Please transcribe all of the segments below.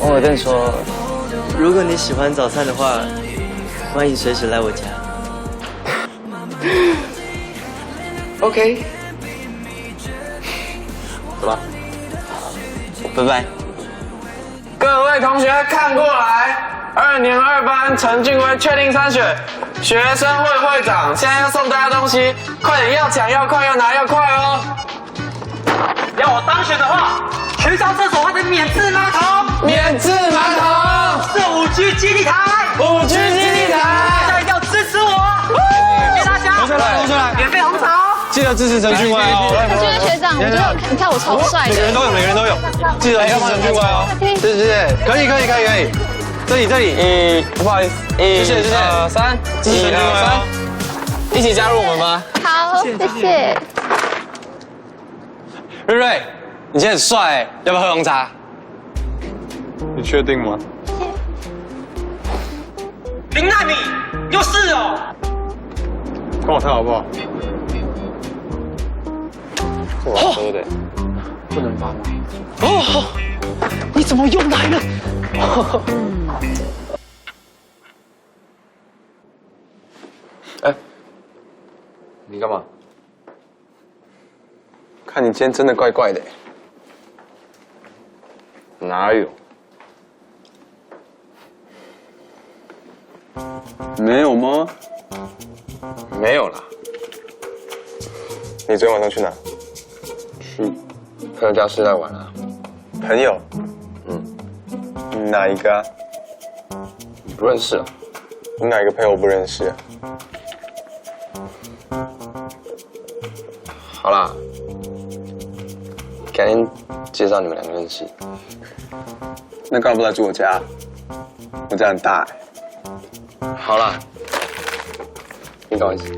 我跟你说，如果你喜欢早餐的话，欢迎随时来我家。OK， 走吧，拜拜。各位同学看过来，2年2班陈俊威确定参选学生会会长，现在要送大家东西，快点，要抢要快，要拿要快哦。要我当选的话，学校厕所换成免治马桶，免治马桶，是5G 基地台5G 基地台，大家要支持我，谢谢大家。同学来，免费红茶哦。记得支持陈俊威哦。陈俊威学长，我觉得你看我超帅的，每个人都有，记得支持陈俊威哦。谢，可以。这里，不好意思，谢谢，3，支持陈俊威哦，一起加入我们吧。好，谢谢。瑞瑞，你今天很帅哎，要不要喝红茶？你确定吗？林奈米，又是哦。跟我跳好不好？是我喝的，不能发吗？哦，你怎么又来了？哎，你干嘛？看你今天真的怪怪的。哪有？没有吗？没有啦。你昨天晚上去哪？去朋友家室内玩啊。朋友？哪一个啊？你不认识啊？你哪一个朋友我不认识啊？好啦，改天介绍你们2个认识。那干嘛不来住我家？我家很大欸。好啦，你赶快吃。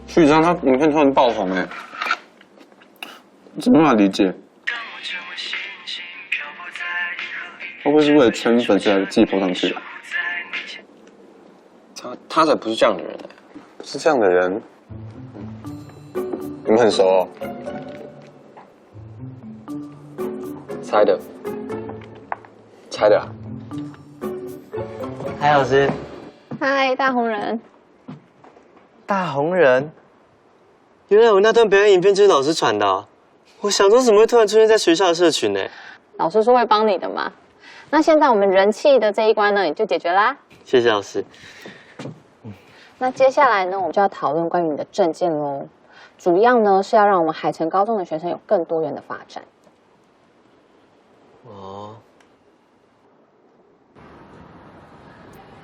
序章他影片突然爆红哎，怎么办法理解？会不会是为了圈粉丝才自己 po 上去的？他才不是这样的人呢。不是这样的人？你们很熟哦？猜的啊。嗨，老师。嗨，大红人。大红人，原来我那段表演影片就是老师传的哦。我想说怎么会突然出现在学校的社群呢？老师说会帮你的嘛。那现在我们人气的这一关呢，也就解决啦。谢谢老师。那接下来呢，我们就要讨论关于你的政见喽。主要呢是要让我们海城高中的学生有更多元的发展。哦。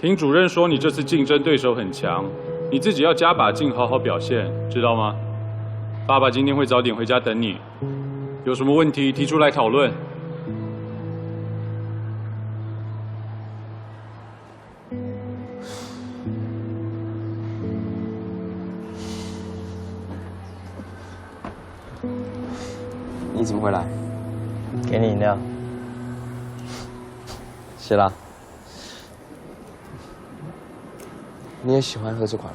听主任说你这次竞争对手很强，你自己要加把劲，好好表现，知道吗？爸爸今天会早点回家等你，有什么问题提出来讨论。你怎么会来？给你饮料。谢啦。你也喜欢喝这款？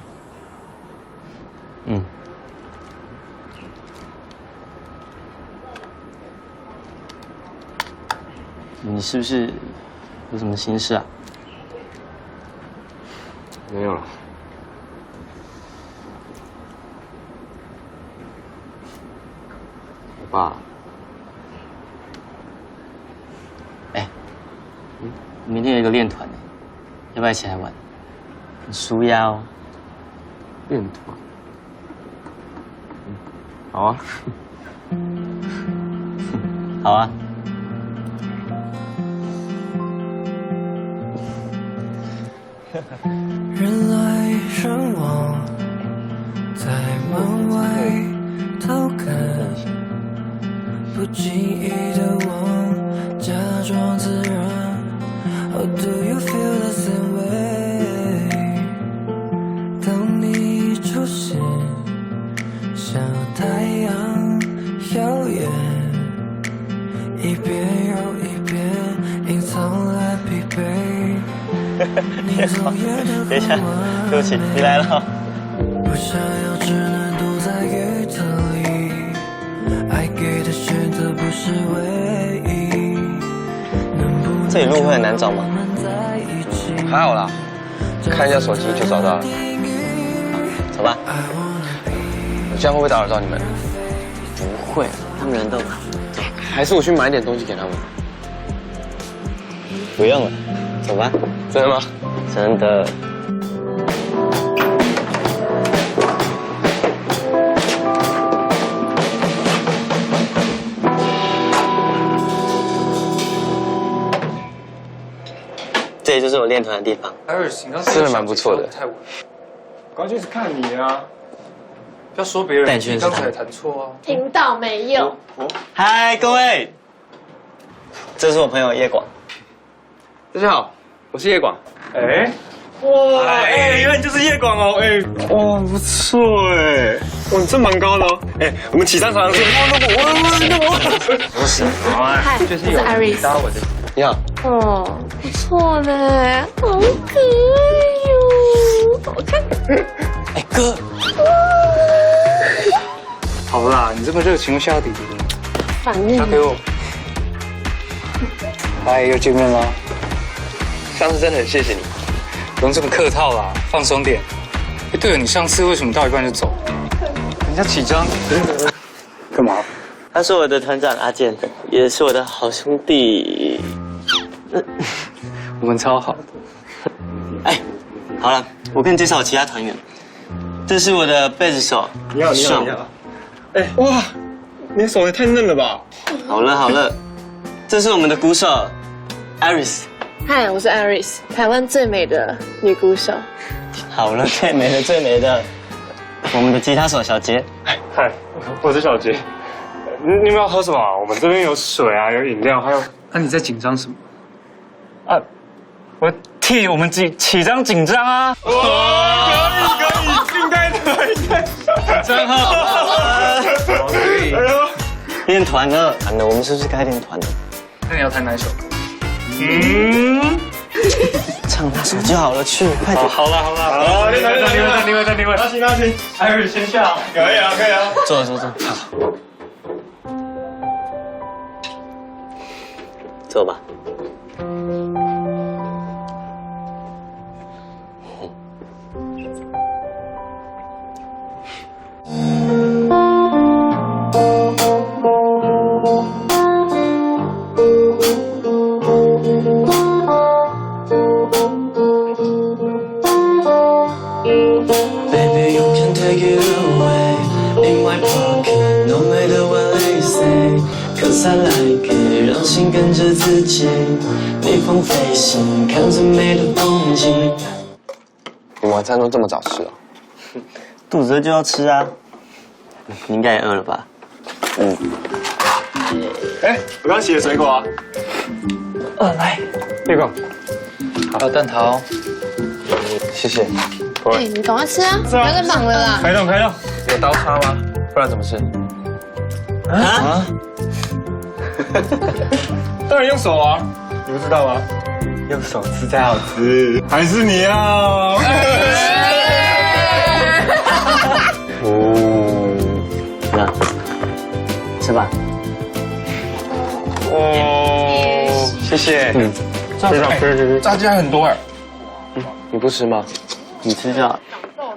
你是不是有什么心事啊？没有了。我爸。明天有一个练团呢，要不要一起来玩？很舒压哦。练团。好啊。好啊。人来人往，在门外偷看，不经意的望，假装自然。Or do you feel the same way？ 当你出现，像太阳耀眼，一遍又一遍，隐藏了疲惫。等一下，对不起，你来了。不想要只能躲在雨特里，爱给的选择不是唯一。这里路会很难找吗？还好啦，看一下手机就找到了。走吧。我这样会不会打扰到你们？不会，他们人都好。还是我去买点东西给他们？不用了，走吧。真的吗？真的。这里就是我练团的地方。真的蛮不错的。关键是看你啊，不要说别人，你刚才也弹错啊。听到没有？嗨，各位，这是我朋友叶广。大家好，我是叶广。哎，哇，哎，原来你就是叶广哦，哎，哇，不错哎，哇，你真蛮高的哦，哎，我们起上场去。不是，嗨，我是 Iris。你好。哦，不错呢，好可爱哟，好看。哎，哥，好啦，你这么热情又笑到底，反应交给我。嗨，又见面了。上次真的很谢谢你。不用这么客套啦，放松点。哎，对了，你上次为什么到一半就走？人家起张。干嘛？他是我的团长阿健，也是我的好兄弟。我们超好的。哎，好了，我跟你介绍我其他团员。这是我的贝斯手，你好。哎，哇，你手也太嫩了吧！好了，这是我们的鼓手 Iris。嗨，我是 Iris， 台湾最美的女鼓手。好了，最美的，我们的吉他手小杰。嗨，我是小杰。你们要喝什么？我们这边有水啊，有饮料，还有……那你在紧张什么？啊，我替我们起张紧张啊！可以，应该真好。可以。练团了，我们是不是该练团了？那你要弹哪一首？唱那首就好了，去，快点。好了，另外，那行，Iris先下，可以啊。坐。好，走吧。Baby, you can take it away in my pocket, no matter what they say. Cause I like it， 让心跟着自己，逆风飞行，看最美的风景。你晚餐都这么早吃哦？肚子饿就要吃啊。你应该也饿了吧？哎，我刚洗的水果啊。来，叶广，还有蛋挞哦。谢谢。哎，你赶快吃啊，不要再忙了啦。开动。有刀叉吗？不然怎么吃？啊？当然用手啊，你不知道吗？用手吃才好吃。还是你要？那吃吧。哦，谢谢。炸鸡还很多哎。你不吃吗？你吃就好。我